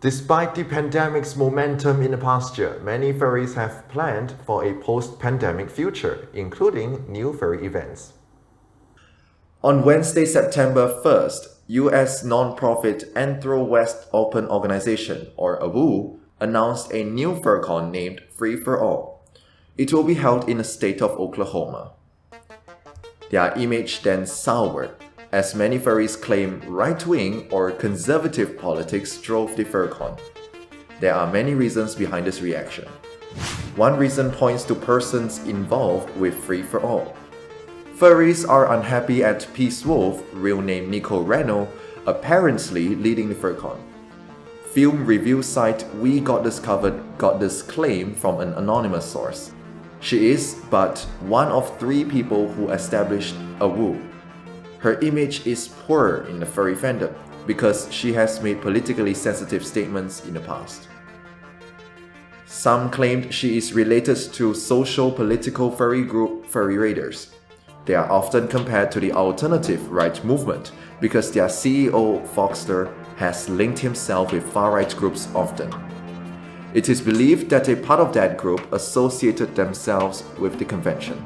Despite the pandemic's momentum in the past year, many furries have planned for a post-pandemic future, including new furry events. On Wednesday, September 1st, US nonprofit Anthro West Open Organization, or AWOO, announced a new furcon named FreeFurAll. It will be held in the state of Oklahoma. Their image then soured, as many furries claim right-wing or conservative politics drove the furcon. There are many reasons behind this reaction. One reason points to persons involved with FreeFurAll. Furries are unhappy at Peace Wolf, real name Nico Reno, apparently leading the furcon. Film review site We Got Discovered got this claim from an anonymous source. She is but one of 3 people who established AWOO. Her image is poor in the furry fandom because she has made politically sensitive statements in the past. Some claimed she is related to social-political furry group Furry Raiders. They are often compared to the alternative right movement because their CEO, Foxter, has linked himself with far-right groups often. It is believed that a part of that group associated themselves with the convention.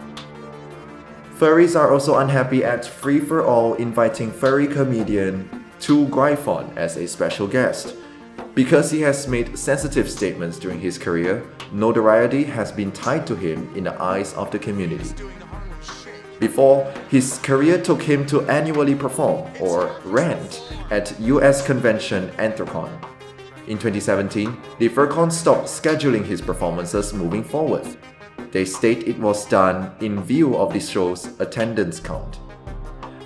Furries are also unhappy at FreeFurAll inviting furry comedian Tu Gryphon as a special guest. Because he has made sensitive statements during his career, notoriety has been tied to him in the eyes of the community. Before, his career took him to annually perform, or rant, at US convention Anthrocon. In 2017, the furcon stopped scheduling his performances moving forward. They state it was done in view of the show's attendance count.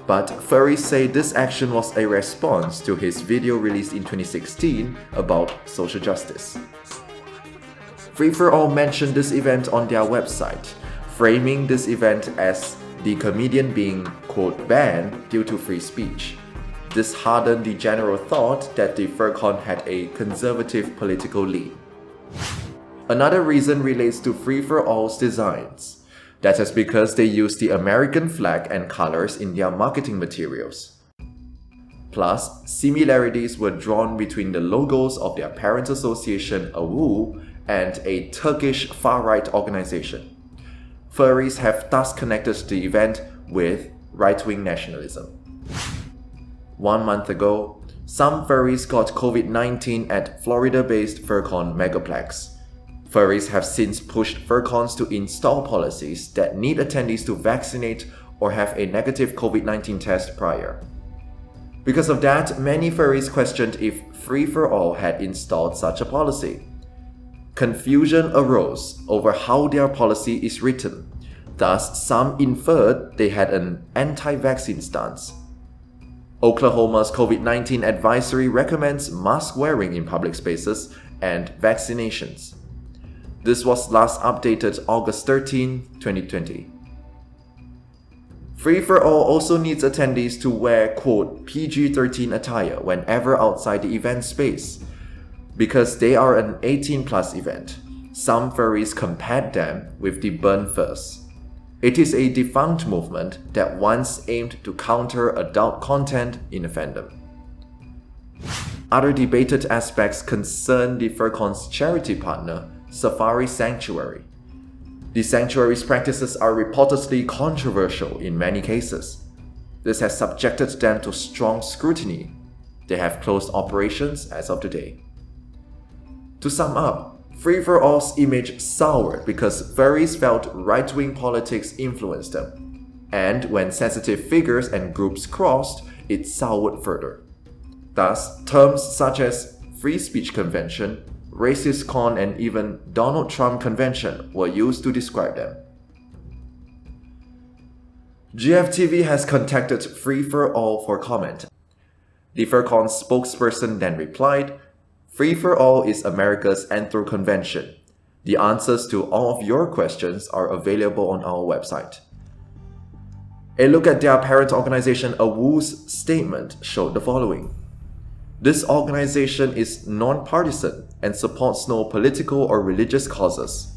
But furries say this action was a response to his video released in 2016 about social justice. FreeFurAll mentioned this event on their website, framing this event as the comedian being, quote, banned due to free speech. This hardened the general thought that the furcon had a conservative political lean. Another reason relates to FreeFurAll's designs. That is because they use the American flag and colors in their marketing materials. Plus, similarities were drawn between the logos of their parent association AWOO and a Turkish far-right organization. Furries have thus connected the event with right-wing nationalism. 1 month ago, some furries got COVID-19 at Florida-based Furcon Megaplex. Furries have since pushed furcons to install policies that need attendees to vaccinate or have a negative COVID-19 test prior. Because of that, many furries questioned if FreeFurAll had installed such a policy. Confusion arose over how their policy is written. Thus, some inferred they had an anti-vaccine stance. Oklahoma's COVID-19 advisory recommends mask wearing in public spaces and vaccinations. This was last updated August 13, 2020. FreeFurAll also needs attendees to wear, quote, PG-13 attire whenever outside the event space. Because they are an 18+ event, some furries compared them with the Burn First. It is a defunct movement that once aimed to counter adult content in the fandom. Other debated aspects concern the furcon's charity partner, Safari Sanctuary. The sanctuary's practices are reportedly controversial in many cases. This has subjected them to strong scrutiny. They have closed operations as of today. To sum up, FreeFurAll's image soured because furries felt right-wing politics influenced them. And when sensitive figures and groups crossed, it soured further. Thus, terms such as free speech convention, racist con, and even Donald Trump convention were used to describe them. GFTV has contacted FreeFurAll for comment. The furcon's spokesperson then replied, FreeFurAll is America's Anthro convention. The answers to all of your questions are available on our website. A look at their parent organization AWOO's statement showed the following. This organization is non-partisan and supports no political or religious causes.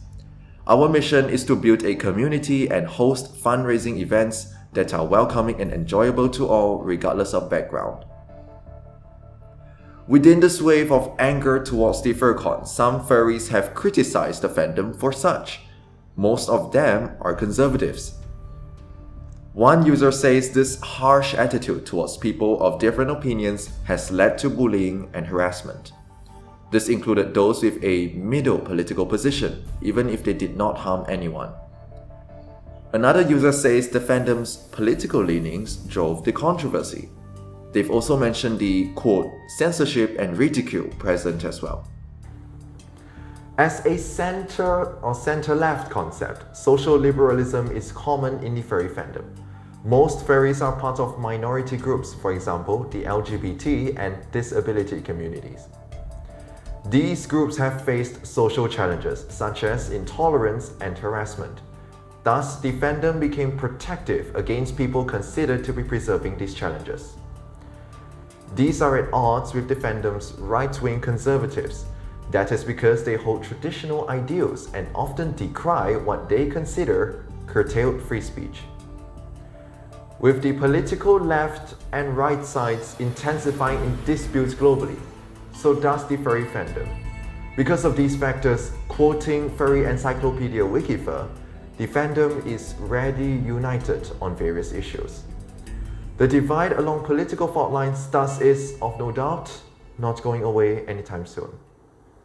Our mission is to build a community and host fundraising events that are welcoming and enjoyable to all regardless of background. Within this wave of anger towards the furcon, some furries have criticized the fandom for such. Most of them are conservatives. One user says this harsh attitude towards people of different opinions has led to bullying and harassment. This included those with a middle political position, even if they did not harm anyone. Another user says the fandom's political leanings drove the controversy. They've also mentioned the, quote, censorship and ridicule present as well. As a center or center-left concept, social liberalism is common in the furry fandom. Most furries are part of minority groups, for example, the LGBT and disability communities. These groups have faced social challenges such as intolerance and harassment. Thus, the fandom became protective against people considered to be preserving these challenges. These are at odds with the fandom's right-wing conservatives. That is because they hold traditional ideals and often decry what they consider curtailed free speech. With the political left and right sides intensifying in disputes globally, so does the furry fandom. Because of these factors, quoting Furry Encyclopedia Wikifur, the fandom is rarely united on various issues. The divide along political fault lines thus is, of no doubt, not going away anytime soon.